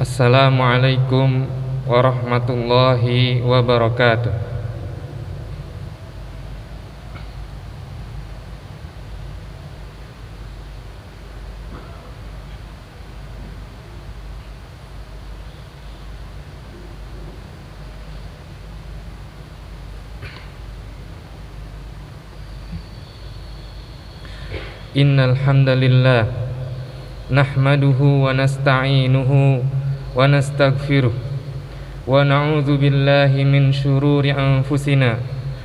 Assalamualaikum warahmatullahi wabarakatuh. Innal hamdalillah nahmaduhu wa nasta'inuhu wa nastaghfiruh wa na'udzu billahi min shururi anfusina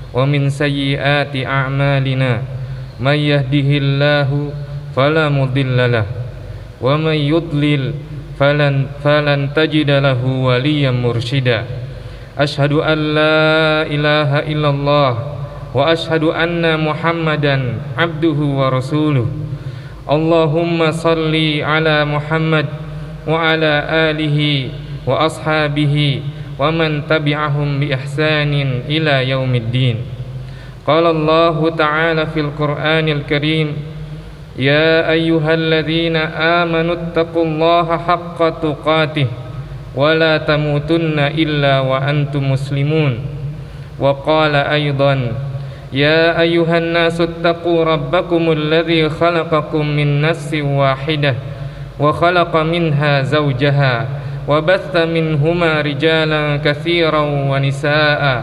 wa min sayyiati a'malina may yahdihillahu fala mudhillalah wa may yudlil falan tajida lahu waliyyan mursyida. Asyhadu an la ilaha illallah wa asyhadu anna Muhammadan abduhu wa rasuluh. Allahumma salli ala Muhammad wa ala alihi wa ashabihi wa man tabi'ahum bi ihsanin ila yaumiddin. Qala Allah ta'ala fil Qur'anil Karim, ya ayyuhalladzina amanu taqullaha haqqa tuqatih wa la tamutunna illa wa antum muslimun. Wa qala aidan, ya ayyuhan nasu ttaqu rabbakumul ladzi khalaqakum min nafsin wahidah wa khalaqa minha zawjaha wa batha minhuma rijalan katsiran wa nisaa'a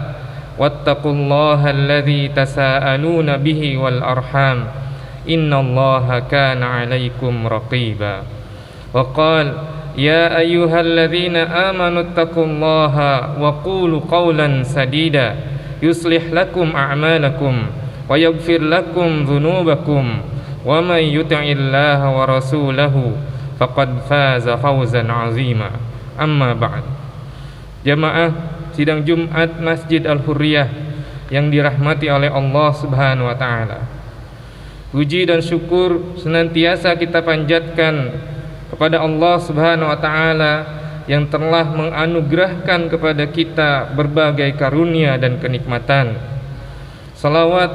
wattaqullaha alladzi tasaaluna bihi wal arham innallaha kana 'alaikum raqiba. Wa qala ya ayyuhalladzina amanu taqullaha wa qulu qawlan sadida yuslih lakum a'malakum wa yaghfir lakum dhunubakum wa may yuti'illaha wa rasulahu faqad faza fawzan 'azima. Amma ba'd. Jamaah sidang Jumat Masjid Al-Hurriyah yang dirahmati oleh Allah Subhanahu wa taala. Puji dan syukur senantiasa kita panjatkan kepada Allah Subhanahu wa taala yang telah menganugerahkan kepada kita berbagai karunia dan kenikmatan. Salawat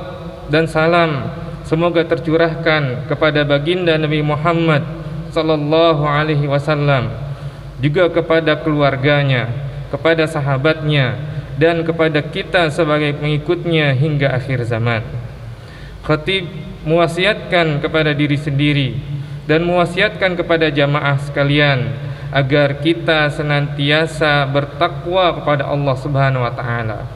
dan salam semoga tercurahkan kepada baginda Nabi Muhammad sallallahu alaihi wasallam, juga kepada keluarganya, kepada sahabatnya, dan kepada kita sebagai pengikutnya hingga akhir zaman. Khatib mewasiatkan kepada diri sendiri dan mewasiatkan kepada jamaah sekalian agar kita senantiasa bertakwa kepada Allah Subhanahu wa taala,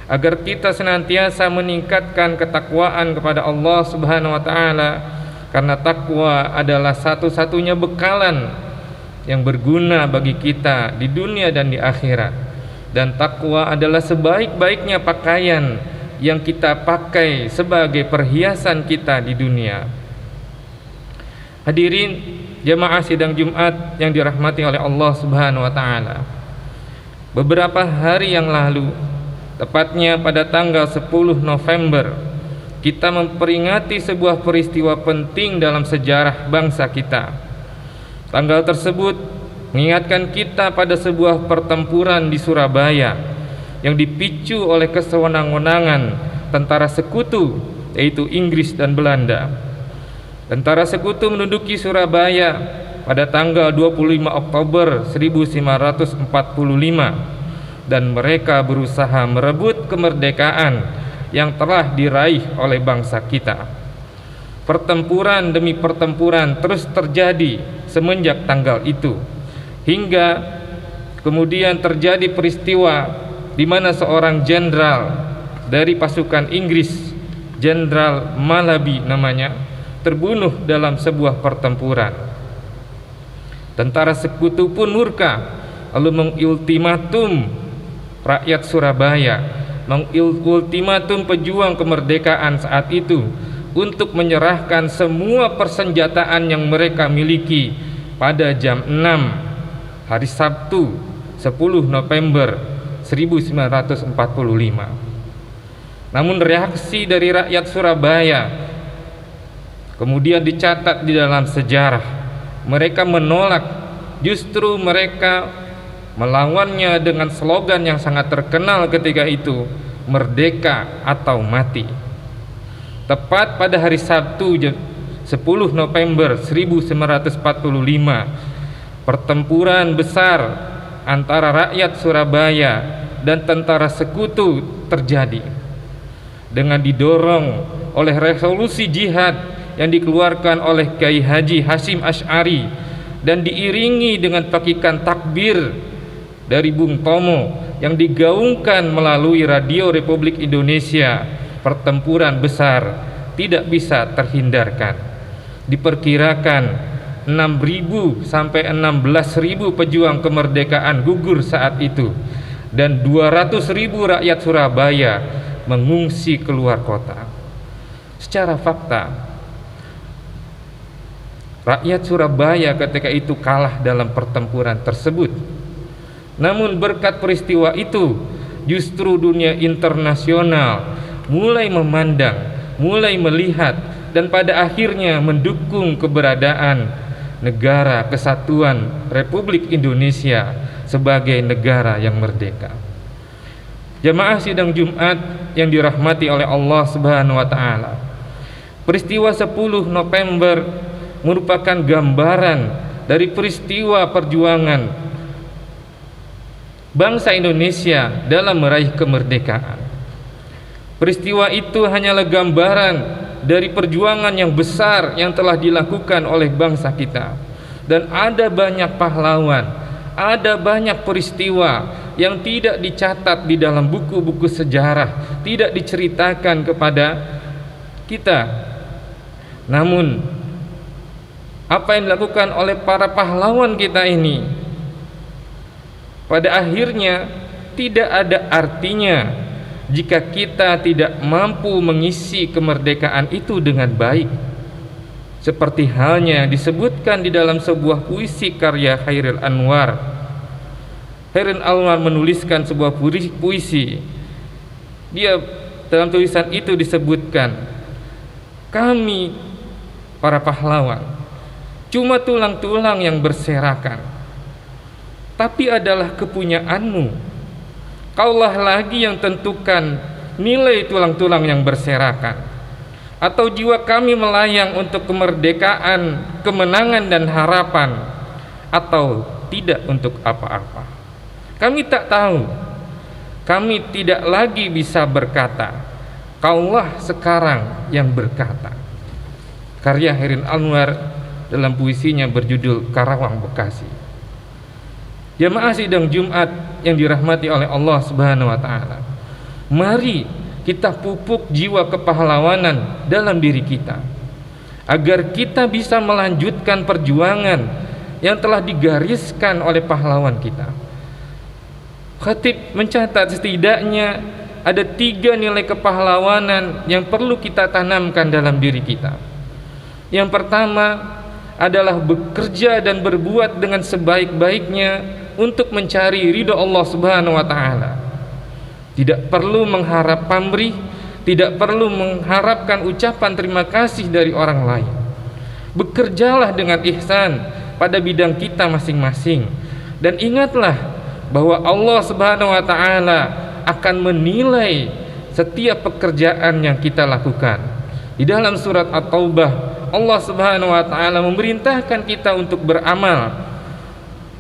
agar kita senantiasa meningkatkan ketakwaan kepada Allah Subhanahu wa taala, karena takwa adalah satu-satunya bekalan yang berguna bagi kita di dunia dan di akhirat, dan takwa adalah sebaik-baiknya pakaian yang kita pakai sebagai perhiasan kita di dunia. Hadirin jamaah sidang Jumat yang dirahmati oleh Allah Subhanahu wa taala. Beberapa hari yang lalu, tepatnya pada tanggal 10 November, kita memperingati sebuah peristiwa penting dalam sejarah bangsa kita. Tanggal tersebut mengingatkan kita pada sebuah pertempuran di Surabaya yang dipicu oleh kesewenang-wenangan tentara sekutu, yaitu Inggris dan Belanda. Tentara sekutu menduduki Surabaya pada tanggal 25 Oktober 1545 dan mereka berusaha merebut kemerdekaan yang telah diraih oleh bangsa kita. Pertempuran demi pertempuran terus terjadi semenjak tanggal itu, hingga kemudian terjadi peristiwa di mana seorang jenderal dari pasukan Inggris, Jenderal Malaby namanya, terbunuh dalam sebuah pertempuran. Tentara sekutu pun murka, lalu mengultimatum rakyat Surabaya, mengultimatum pejuang kemerdekaan saat itu untuk menyerahkan semua persenjataan yang mereka miliki pada jam 6 hari Sabtu 10 November 1945. Namun reaksi dari rakyat Surabaya kemudian dicatat di dalam sejarah. Mereka menolak, justru mereka melawannya dengan slogan yang sangat terkenal ketika itu, merdeka atau mati. Tepat pada hari Sabtu 10 November 1945, pertempuran besar antara rakyat Surabaya dan tentara sekutu terjadi dengan didorong oleh resolusi jihad yang dikeluarkan oleh Kiai Haji Hasyim Asy'ari dan diiringi dengan pakikan takbir dari Bung Tomo yang digaungkan melalui Radio Republik Indonesia. Pertempuran besar tidak bisa terhindarkan. Diperkirakan 6.000 sampai 16.000 pejuang kemerdekaan gugur saat itu, dan 200.000 rakyat Surabaya mengungsi keluar kota. Secara fakta, rakyat Surabaya ketika itu kalah dalam pertempuran tersebut. Namun berkat peristiwa itu, justru dunia internasional mulai memandang, mulai melihat, dan pada akhirnya mendukung keberadaan Negara Kesatuan Republik Indonesia sebagai negara yang merdeka. Jamaah sidang Jumat yang dirahmati oleh Allah Subhanahu wa taala. Peristiwa 10 November merupakan gambaran dari peristiwa perjuangan bangsa Indonesia dalam meraih kemerdekaan. Peristiwa itu hanyalah gambaran dari perjuangan yang besar yang telah dilakukan oleh bangsa kita. Dan ada banyak pahlawan, ada banyak peristiwa yang tidak dicatat di dalam buku-buku sejarah, tidak diceritakan kepada kita. Namun apa yang dilakukan oleh para pahlawan kita ini pada akhirnya tidak ada artinya jika kita tidak mampu mengisi kemerdekaan itu dengan baik. Seperti halnya disebutkan di dalam sebuah puisi karya Chairil Anwar. Chairil Anwar menuliskan sebuah puisi. Dia dalam tulisan itu disebutkan, kami para pahlawan cuma tulang-tulang yang berserakan, tapi adalah kepunyaanmu. Kaulah lagi yang tentukan nilai tulang-tulang yang berserakan. Atau jiwa kami melayang untuk kemerdekaan, kemenangan dan harapan, atau tidak untuk apa-apa. Kami tak tahu. Kami tidak lagi bisa berkata, kaulah sekarang yang berkata. Karya Chairil Anwar dalam puisinya berjudul Karawang Bekasi. Jamaah sidang Jumat yang dirahmati oleh Allah Subhanahu wa taala. Mari kita pupuk jiwa kepahlawanan dalam diri kita agar kita bisa melanjutkan perjuangan yang telah digariskan oleh pahlawan kita. Khatib mencatat setidaknya ada 3 nilai kepahlawanan yang perlu kita tanamkan dalam diri kita. Yang pertama adalah bekerja dan berbuat dengan sebaik-baiknya untuk mencari ridho Allah Subhanahu wa taala. Tidak perlu mengharap pamrih, tidak perlu mengharapkan ucapan terima kasih dari orang lain. Bekerjalah dengan ihsan pada bidang kita masing-masing, dan ingatlah bahwa Allah Subhanahu wa taala akan menilai setiap pekerjaan yang kita lakukan. Di dalam surat At-Taubah, Allah Subhanahu wa taala memerintahkan kita untuk beramal.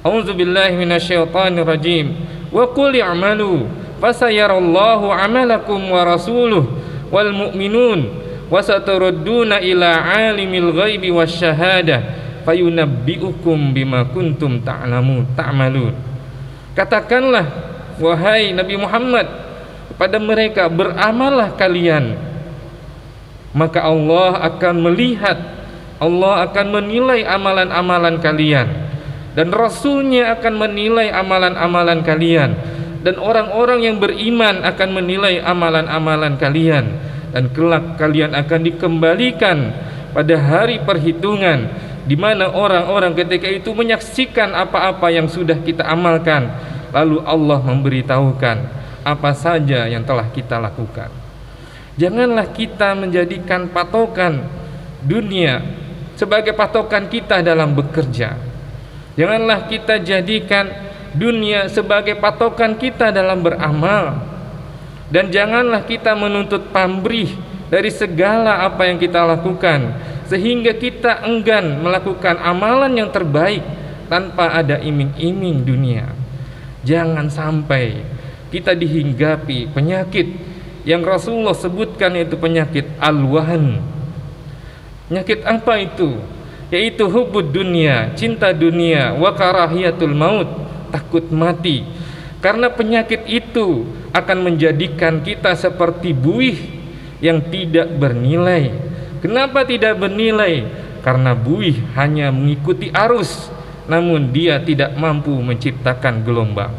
A'udzubillahi minasyaitonirrajim. Wa qul i'malu fasayarallahu 'amalakum wa rasuluhu wal mu'minun wa saturadduna ila 'alimil ghaibi wasyahadah fayunabbi'ukum bima kuntum ta'malun. Katakanlah wahai Nabi Muhammad kepada mereka, beramallah kalian, maka Allah akan melihat, Allah akan menilai amalan-amalan kalian, dan Rasulnya akan menilai amalan-amalan kalian, dan orang-orang yang beriman akan menilai amalan-amalan kalian, dan kelak kalian akan dikembalikan pada hari perhitungan, di mana orang-orang ketika itu menyaksikan apa-apa yang sudah kita amalkan, lalu Allah memberitahukan apa saja yang telah kita lakukan. Janganlah kita menjadikan patokan dunia sebagai patokan kita dalam bekerja. Janganlah kita jadikan dunia sebagai patokan kita dalam beramal. Dan janganlah kita menuntut pamrih dari segala apa yang kita lakukan, sehingga kita enggan melakukan amalan yang terbaik, tanpa ada iming-iming dunia. Jangan sampai kita dihinggapi penyakit yang Rasulullah sebutkan, yaitu penyakit al-wahan. Penyakit apa itu? Yaitu hubbud dunia, cinta dunia, wa karahiyatul maut, takut mati. Karena penyakit itu akan menjadikan kita seperti buih yang tidak bernilai. Kenapa tidak bernilai? Karena buih hanya mengikuti arus, namun dia tidak mampu menciptakan gelombang.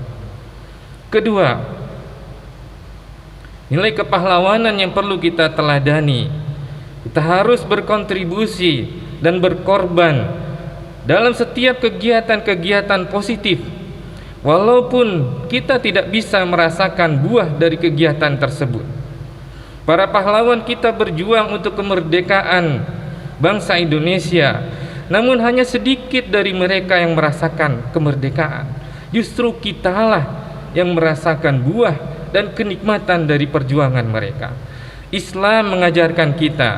Kedua, nilai kepahlawanan yang perlu kita teladani. Kita harus berkontribusi dan berkorban dalam setiap kegiatan-kegiatan positif, walaupun kita tidak bisa merasakan buah dari kegiatan tersebut. Para pahlawan kita berjuang untuk kemerdekaan bangsa Indonesia, namun hanya sedikit dari mereka yang merasakan kemerdekaan. Justru kitalah yang merasakan buah dan kenikmatan dari perjuangan mereka. Islam mengajarkan kita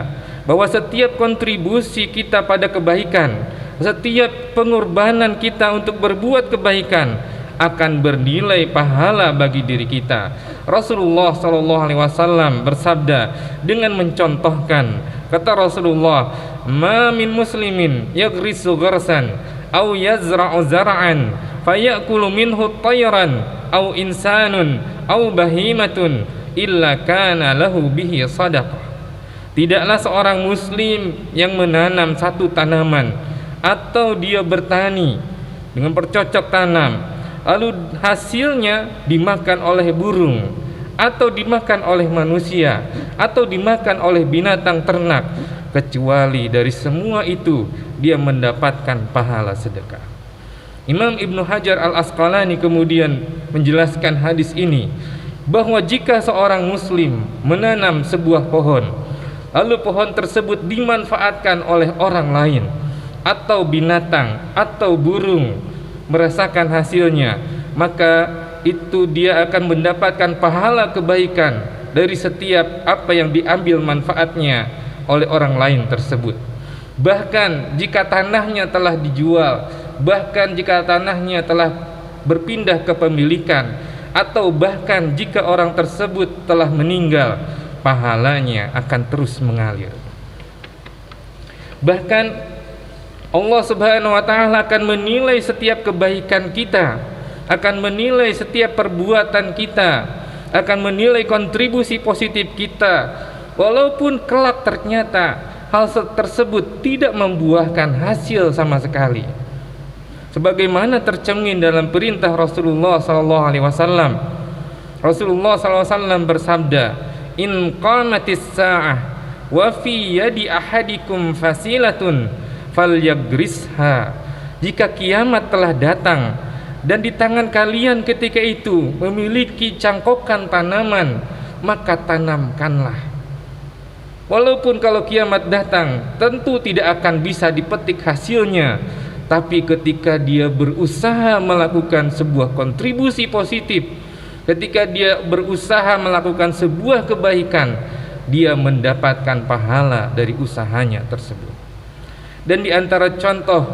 bahwa setiap kontribusi kita pada kebaikan, setiap pengorbanan kita untuk berbuat kebaikan akan bernilai pahala bagi diri kita. Rasulullah SAW bersabda dengan mencontohkan, kata Rasulullah, "Ma min muslimin yaghrisu gharsan aw yazra'u zar'an fayakulu minhu tayran aw insanun aw bahimatun illa kana lahu bihi sadaqah." Tidaklah seorang muslim yang menanam satu tanaman atau dia bertani dengan bercocok tanam, lalu hasilnya dimakan oleh burung atau dimakan oleh manusia atau dimakan oleh binatang ternak, kecuali dari semua itu dia mendapatkan pahala sedekah. Imam Ibnu Hajar Al-Asqalani kemudian menjelaskan hadis ini, bahwa jika seorang muslim menanam sebuah pohon, lalu pohon tersebut dimanfaatkan oleh orang lain atau binatang atau burung merasakan hasilnya, maka itu dia akan mendapatkan pahala kebaikan dari setiap apa yang diambil manfaatnya oleh orang lain tersebut. Bahkan jika tanahnya telah dijual, bahkan jika tanahnya telah berpindah kepemilikan, atau bahkan jika orang tersebut telah meninggal, pahalanya akan terus mengalir. Bahkan Allah Subhanahu wa Ta'ala akan menilai setiap kebaikan kita, akan menilai setiap perbuatan kita, akan menilai kontribusi positif kita, walaupun kelak ternyata hal tersebut tidak membuahkan hasil sama sekali. Sebagaimana tercermin dalam perintah Rasulullah SAW. Rasulullah SAW bersabda, "In qamatis sa'ah wa fi yadi ahadikum fasilatun falyagrisha." Jika kiamat telah datang dan di tangan kalian ketika itu memiliki cangkokan tanaman, maka tanamkanlah. Walaupun kalau kiamat datang tentu tidak akan bisa dipetik hasilnya, tapi ketika dia berusaha melakukan sebuah kontribusi positif, ketika dia berusaha melakukan sebuah kebaikan, dia mendapatkan pahala dari usahanya tersebut. Dan di antara contoh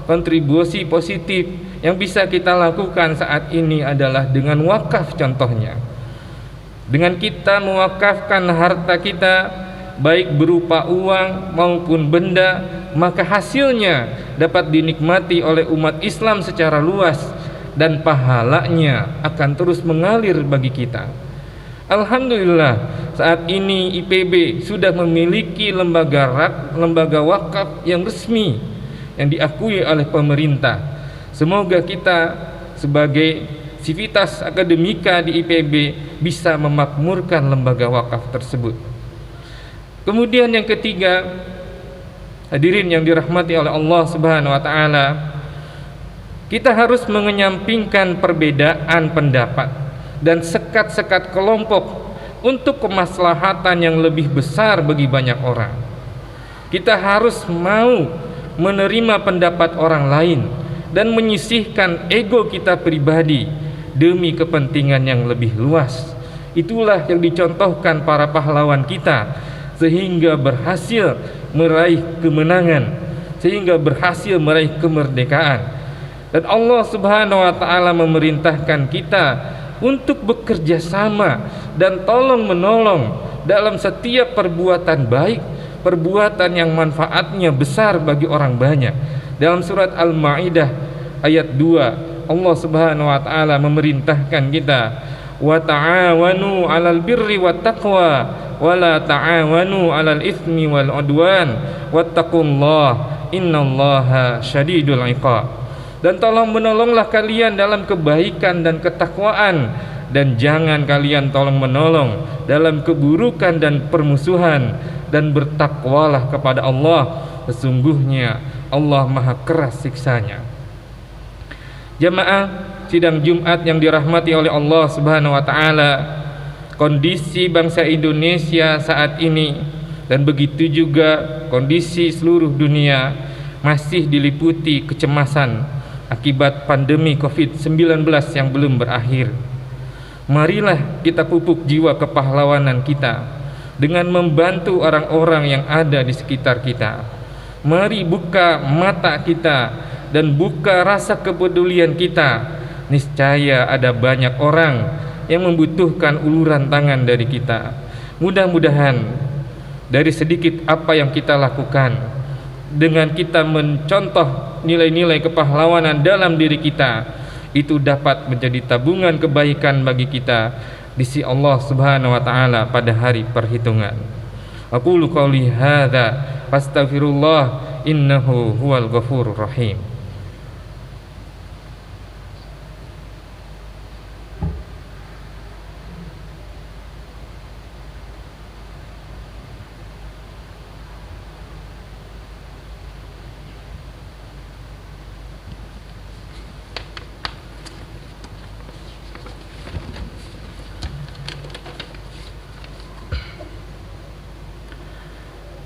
kontribusi positif yang bisa kita lakukan saat ini adalah dengan wakaf. Contohnya, dengan kita mewakafkan harta kita, baik berupa uang maupun benda, maka hasilnya dapat dinikmati oleh umat Islam secara luas dan pahalanya akan terus mengalir bagi kita. Alhamdulillah, saat ini IPB sudah memiliki lembaga wakaf yang resmi yang diakui oleh pemerintah. Semoga kita sebagai sivitas akademika di IPB bisa memakmurkan lembaga wakaf tersebut. Kemudian yang ketiga, hadirin yang dirahmati oleh Allah Subhanahu wa Ta'ala, kita harus mengenyampingkan perbedaan pendapat dan sekat-sekat kelompok untuk kemaslahatan yang lebih besar bagi banyak orang. Kita harus mau menerima pendapat orang lain dan menyisihkan ego kita pribadi demi kepentingan yang lebih luas. Itulah yang dicontohkan para pahlawan kita, sehingga berhasil meraih kemenangan, sehingga berhasil meraih kemerdekaan. Dan Allah Subhanahu wa taala memerintahkan kita untuk bekerja sama dan tolong menolong dalam setiap perbuatan baik, perbuatan yang manfaatnya besar bagi orang banyak. Dalam surat Al-Maidah ayat 2, Allah Subhanahu wa taala memerintahkan kita, wa ta'awanu 'alal birri wat taqwa wa la ta'awanu 'alal itsmi wal 'udwan wattaqullaha innallaha syadidul 'iqab. Dan tolong menolonglah kalian dalam kebaikan dan ketakwaan, dan jangan kalian tolong menolong dalam keburukan dan permusuhan, dan bertakwalah kepada Allah, sesungguhnya Allah maha keras siksanya. Jamaah sidang Jumat yang dirahmati oleh Allah Subhanahu wa taala, kondisi bangsa Indonesia saat ini dan begitu juga kondisi seluruh dunia masih diliputi kecemasan akibat pandemi COVID-19 yang belum berakhir. Marilah kita pupuk jiwa kepahlawanan kita dengan membantu orang-orang yang ada di sekitar kita. Mari buka mata kita dan buka rasa kepedulian kita. Niscaya ada banyak orang yang membutuhkan uluran tangan dari kita. Mudah-mudahan dari sedikit apa yang kita lakukan, dengan kita mencontoh nilai-nilai kepahlawanan dalam diri kita, itu dapat menjadi tabungan kebaikan bagi kita di sisi Allah Subhanahu wa taala pada hari perhitungan. Aqulu qouli hadza fastaghfirullah innahu huwal ghafurur rahim.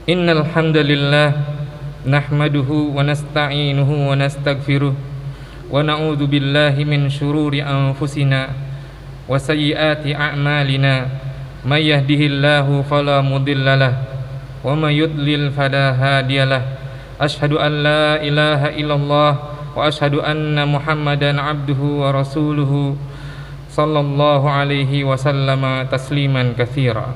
Innal hamdalillah nahmaduhu wa nasta'inuhu wa nastaghfiruh wa na'udzu billahi min shururi anfusina wa sayyiati a'malina may yahdihillahu fala mudhillalah wa may yudlil fala hadiyalah. Asyhadu an la ilaha illallah wa asyhadu anna Muhammadan abduhu wa rasuluhu sallallahu alaihi wasallam tasliman katsira.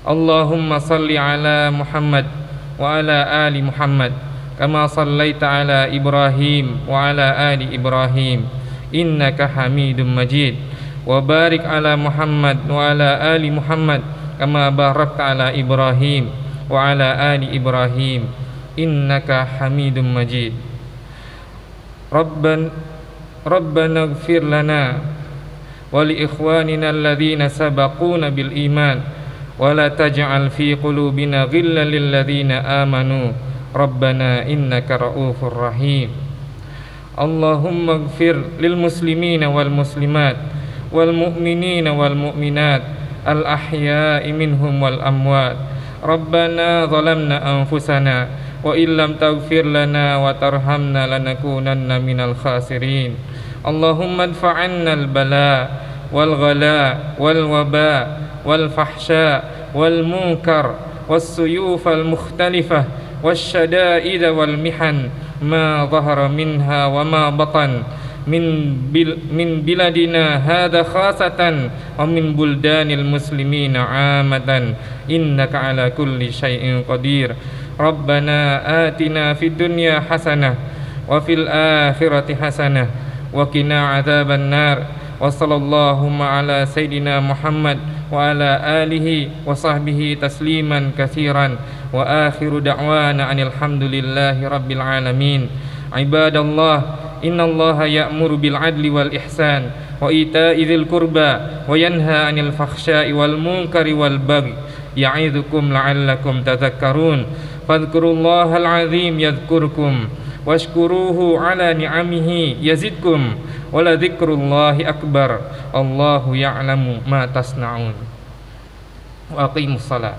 Allahumma salli ala Muhammad wa ala ali Muhammad kama sallaita ala Ibrahim wa ala ali Ibrahim innaka Hamidum Majid, wa barik ala Muhammad wa ala ali Muhammad kama barakta ala Ibrahim wa ala ali Ibrahim innaka Hamidum Majid. Rabbana ighfir lana wa li ikhwanina alladhina sabaquna bil iman wa la taj'al fi qulubina ghillan lil ladzina amanu rabbana innaka ra'ufur rahim. Allahumma ighfir lil muslimina wal muslimat wal mu'minina wal mu'minat al ahya'i minhum wal amwat. Rabbana zalamna anfusana wa illam taghfir lana wa tarhamna lanakunanna minal khasirin. Allahumma adfa'anna al bala wal ghala wal waba wal fahsya wal munkar was suyuf al mukhtalifah wasyada'id wal mihan ma zahara minha wa ma batan min biladina hadha khasatan wa min buldanil muslimina amatan innaka ala kulli syai'in qadir. Rabbana atina fid dunya hasanah wa fil akhirati hasanah wa qina adzaban nar. Wa sallallahu ala sayyidina Muhammad wa ala alihi wa sahbihi tasliman katsiran wa akhiru da'wana anil hamdulillahi rabbil alamin. Ibadallah, innallaha ya'muru bil adli wal ihsan wa ita'i dzil qurba wa yanha 'anil fakhsya'i wal munkari wal baghi ya'idzukum la'allakum tadhakkarun. Fadhkurullahal 'azim yadhkurkum washkuruhu 'ala ni'amihi yazidkum wa la dzikrullahi akbar. Allahu ya'lamu ma tasna'un. Wa aqimus shalah.